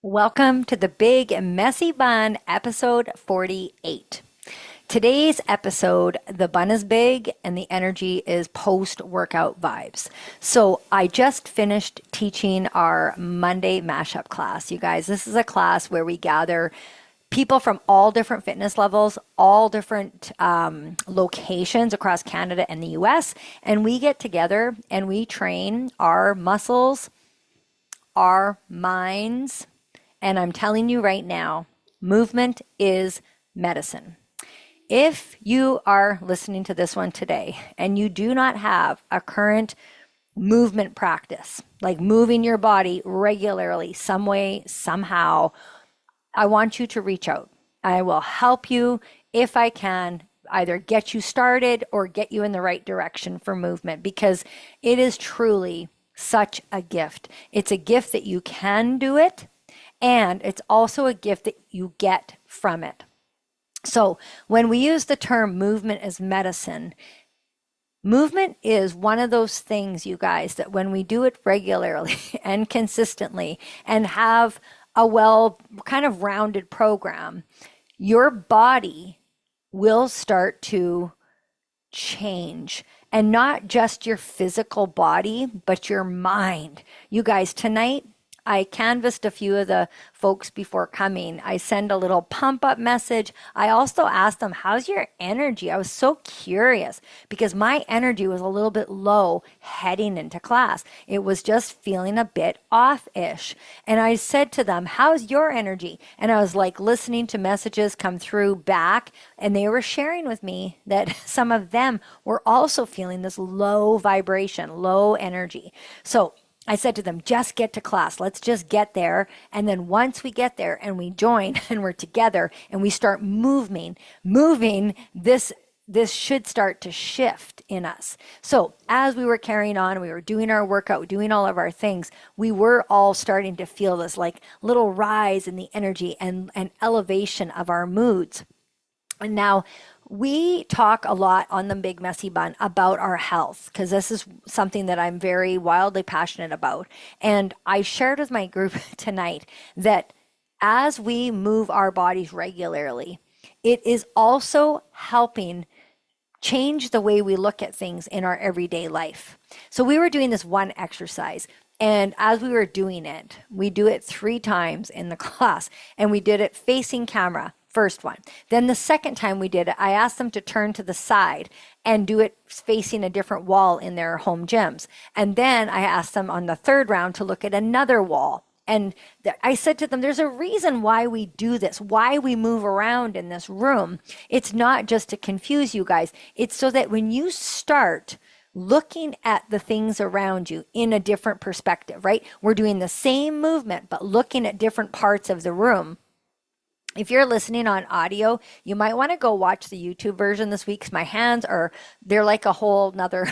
Welcome to the Big Messy Bun, episode 48. Today's episode, the bun is big and the energy is post-workout vibes. So I just finished teaching our Monday mashup class. You guys, this is a class where we gather people from all different fitness levels, all different locations across Canada and the US, and we get together and we train our muscles, our minds, and I'm telling you right now, movement is medicine. If you are listening to this one today and you do not have a current movement practice, like moving your body regularly, some way, somehow, I want you to reach out. I will help you if I can either get you started or get you in the right direction for movement because it is truly such a gift. It's a gift that you can do it. And it's also a gift that you get from it. So when we use the term movement as medicine, movement is one of those things, you guys, that when we do it regularly and consistently and have a well kind of rounded program, your body will start to change. And not just your physical body, but your mind. You guys, tonight, I canvassed a few of the folks before coming. I send a little pump up message. I also asked them, how's your energy? I was so curious because my energy was a little bit low heading into class. It was just feeling a bit off-ish. And I said to them, how's your energy? And I was like listening to messages come through back, and they were sharing with me that some of them were also feeling this low vibration, low energy. So I said to them, just get to class. Let's just get there. And then once we get there and we join and we're together and we start moving, this should start to shift in us. So as we were carrying on, we were doing our workout, doing all of our things, we were all starting to feel this like little rise in the energy and elevation of our moods. And now we talk a lot on the Big Messy Bun about our health because this is something that I'm very wildly passionate about. And I shared with my group tonight that as we move our bodies regularly, it is also helping change the way we look at things in our everyday life. So we were doing this one exercise. And as we were doing it, we do it 3 times in the class, and we did it facing camera. First one. Then the second time we did it, I asked them to turn to the side and do it facing a different wall in their home gyms. And then I asked them on the third round to look at another wall. And I said to them, there's a reason why we do this, why we move around in this room. It's not just to confuse you guys. It's so that when you start looking at the things around you in a different perspective, right? We're doing the same movement, but looking at different parts of the room. If you're listening on audio, you might want to go watch the YouTube version this week because my hands they're like a whole nother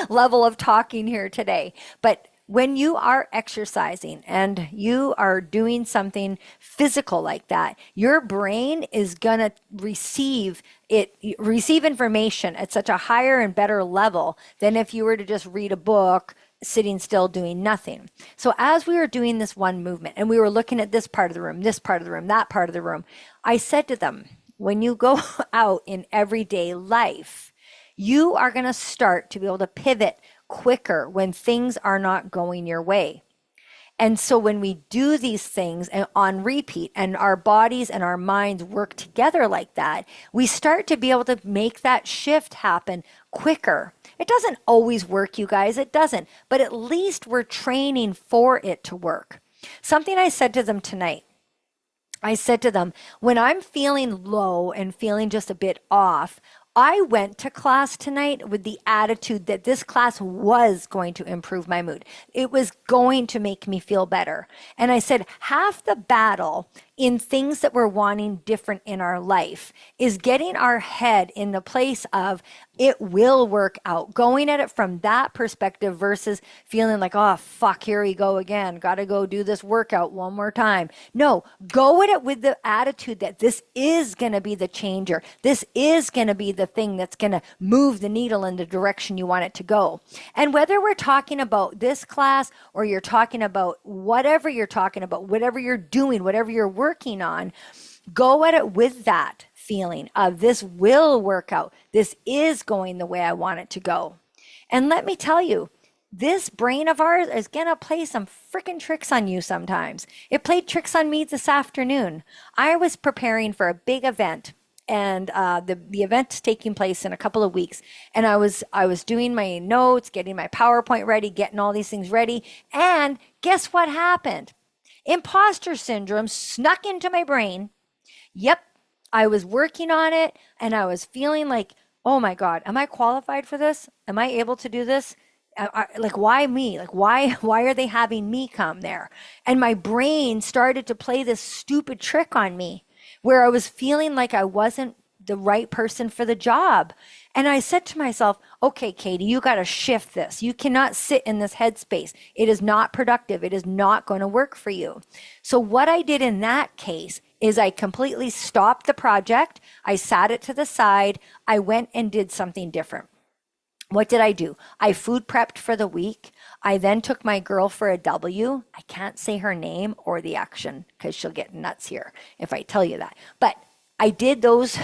level of talking here today. But when you are exercising and you are doing something physical like that, your brain is going to receive information at such a higher and better level than if you were to just read a book sitting still doing nothing. So as we were doing this one movement and we were looking at this part of the room, this part of the room, that part of the room, I said to them, when you go out in everyday life, you are going to start to be able to pivot quicker when things are not going your way. And so when we do these things on repeat and our bodies and our minds work together like that, we start to be able to make that shift happen quicker. It doesn't always work, you guys. It doesn't. But at least we're training for it to work. Something I said to them tonight. I said to them, when I'm feeling low and feeling just a bit off, I went to class tonight with the attitude that this class was going to improve my mood. It was going to make me feel better. And I said, half the battle in things that we're wanting different in our life is getting our head in the place of it will work out, going at it from that perspective versus feeling like, oh, fuck, here we go again. Got to go do this workout one more time. No, go at it with the attitude that this is going to be the changer. This is going to be the thing that's going to move the needle in the direction you want it to go. And whether we're talking about this class or you're talking about whatever you're talking about, whatever you're doing, whatever you're working on, go at it with that feeling of this will work out. This is going the way I want it to go. And let me tell you, this brain of ours is going to play some freaking tricks on you sometimes. It played tricks on me this afternoon. I was preparing for a big event, and the event's taking place in a couple of weeks. And I was doing my notes, getting my PowerPoint ready, getting all these things ready. And guess what happened? Imposter syndrome snuck into my brain. Yep, I was working on it, and I was feeling like, oh my God, am I qualified for this? Am I able to do this? Like, why me? Like, why are they having me come there? And my brain started to play this stupid trick on me where I was feeling like I wasn't the right person for the job. And I said to myself, okay, Katie, you got to shift this. You cannot sit in this headspace. It is not productive. It is not going to work for you. So what I did in that case is I completely stopped the project. I sat it to the side. I went and did something different. What did I do? I food prepped for the week. I then took my girl for a W. I can't say her name or the action because she'll get nuts here if I tell you that. But I did those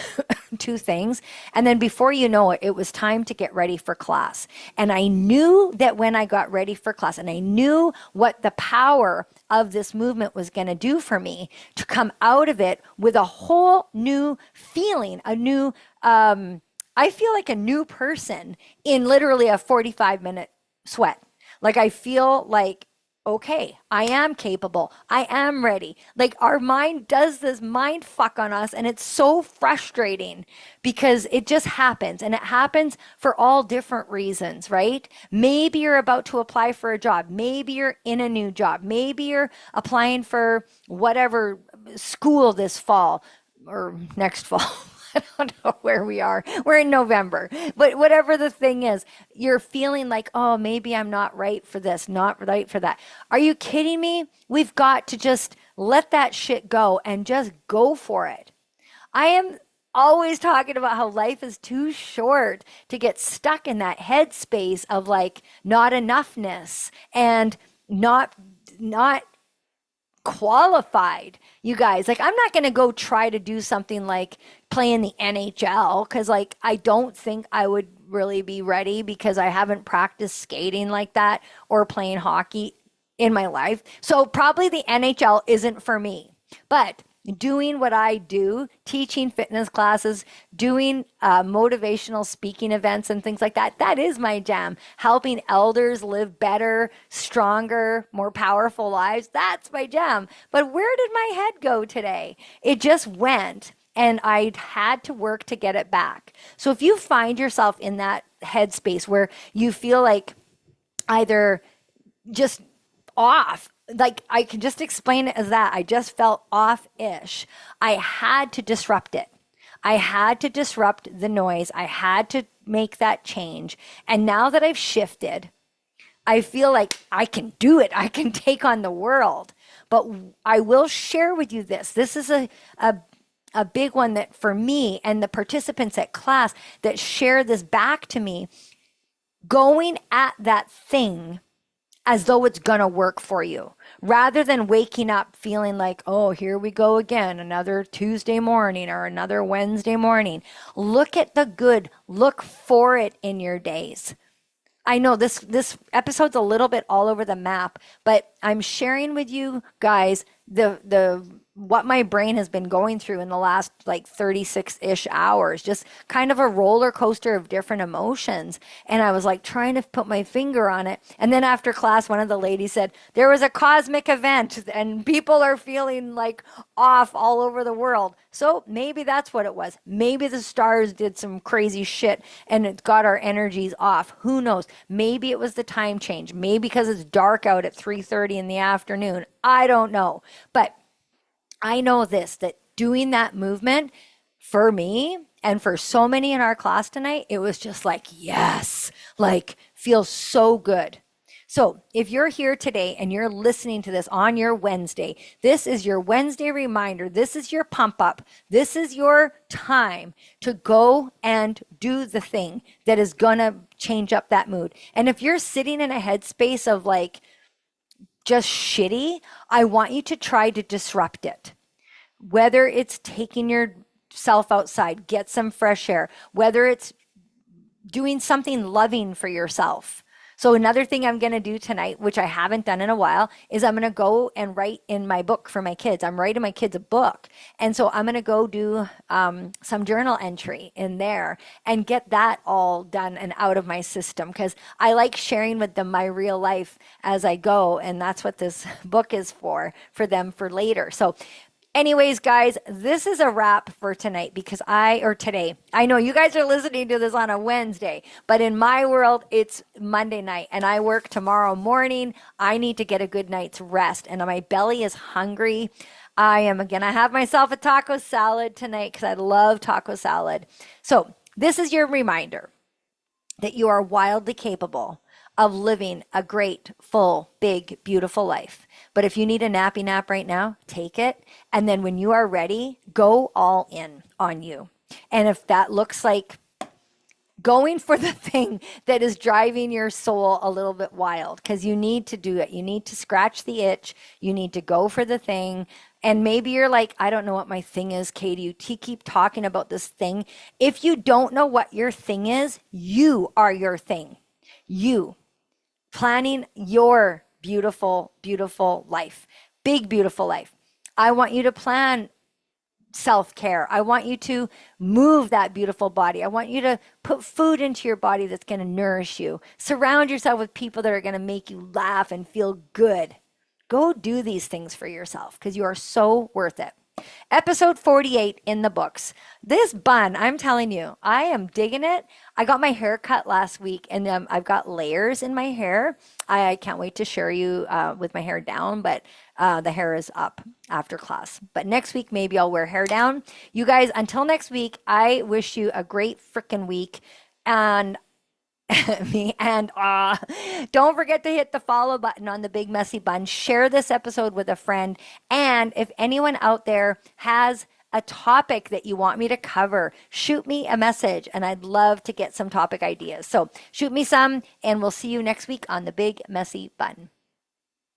two things. And then before you know it, it was time to get ready for class. And I knew that when I got ready for class, and I knew what the power of this movement was going to do for me to come out of it with a whole new feeling, I feel like a new person in literally a 45-minute sweat. Like I feel like, okay, I am capable. I am ready. Like our mind does this mind fuck on us, and it's so frustrating because it just happens, and it happens for all different reasons, right? Maybe you're about to apply for a job. Maybe you're in a new job. Maybe you're applying for whatever school this fall or next fall. I don't know where we are. We're in November. But whatever the thing is, you're feeling like, oh, maybe I'm not right for this, not right for that. Are you kidding me? We've got to just let that shit go and just go for it. I am always talking about how life is too short to get stuck in that headspace of like not enoughness and not qualified, you guys. Like, I'm not going to go try to do something like play in the NHL because, like, I don't think I would really be ready because I haven't practiced skating like that or playing hockey in my life. So probably the NHL isn't for me. But doing what I do, teaching fitness classes, doing motivational speaking events and things like that, that is my jam. Helping elders live better, stronger, more powerful lives, that's my jam. But where did my head go today? It just went, and I had to work to get it back. So if you find yourself in that headspace where you feel like either just off, like I can just explain it as that. I just felt off-ish. I had to disrupt it. I had to disrupt the noise. I had to make that change. And now that I've shifted, I feel like I can do it. I can take on the world. But I will share with you this. This is a big one that for me and the participants at class that share this back to me, going at that thing as though it's going to work for you, rather than waking up feeling like, oh, here we go again, another Tuesday morning or another Wednesday morning. Look at the good. Look for it in your days. I know this episode's a little bit all over the map, but I'm sharing with you guys the what my brain has been going through in the last like 36-ish hours, just kind of a roller coaster of different emotions. And I was like trying to put my finger on it. And then after class, one of the ladies said, there was a cosmic event and people are feeling like off all over the world. So maybe that's what it was. Maybe the stars did some crazy shit and it got our energies off. Who knows? Maybe it was the time change. Maybe because it's dark out at 3:30 in the afternoon. I don't know. But I know this, that doing that movement for me and for so many in our class tonight, it was just like, yes, like feels so good. So if you're here today and you're listening to this on your Wednesday, this is your Wednesday reminder. This is your pump up. This is your time to go and do the thing that is going to change up that mood. And if you're sitting in a headspace of like just shitty, I want you to try to disrupt it. Whether it's taking yourself outside, get some fresh air, whether it's doing something loving for yourself. So another thing I'm going to do tonight, which I haven't done in a while, is I'm going to go and write in my book for my kids. I'm writing my kids a book. And so I'm going to go do some journal entry in there and get that all done and out of my system, because I like sharing with them my real life as I go. And that's what this book is for them for later. So anyways, guys, this is a wrap for tonight today. I know you guys are listening to this on a Wednesday, but in my world, it's Monday night and I work tomorrow morning. I need to get a good night's rest and my belly is hungry. I am going to have myself a taco salad tonight because I love taco salad. So this is your reminder that you are wildly capable of living a great, full, big, beautiful life. But if you need a nappy nap right now, take it. And then when you are ready, go all in on you. And if that looks like going for the thing that is driving your soul a little bit wild, because you need to do it. You need to scratch the itch. You need to go for the thing. And maybe you're like, I don't know what my thing is, Katie. You keep talking about this thing. If you don't know what your thing is, you are your thing. You. Planning your beautiful, beautiful life. Big, beautiful life. I want you to plan self-care. I want you to move that beautiful body. I want you to put food into your body that's going to nourish you. Surround yourself with people that are going to make you laugh and feel good. Go do these things for yourself because you are so worth it. Episode 48 in the books. This bun, I'm telling you, I am digging it. I got my hair cut last week and I've got layers in my hair. I can't wait to share you with my hair down, but the hair is up after class. But next week, maybe I'll wear hair down. You guys, until next week, I wish you a great freaking week. And don't forget to hit the follow button on the Big Messy Bun. Share this episode with a friend. And if anyone out there has a topic that you want me to cover, shoot me a message and I'd love to get some topic ideas. So shoot me some and we'll see you next week on the Big Messy Bun.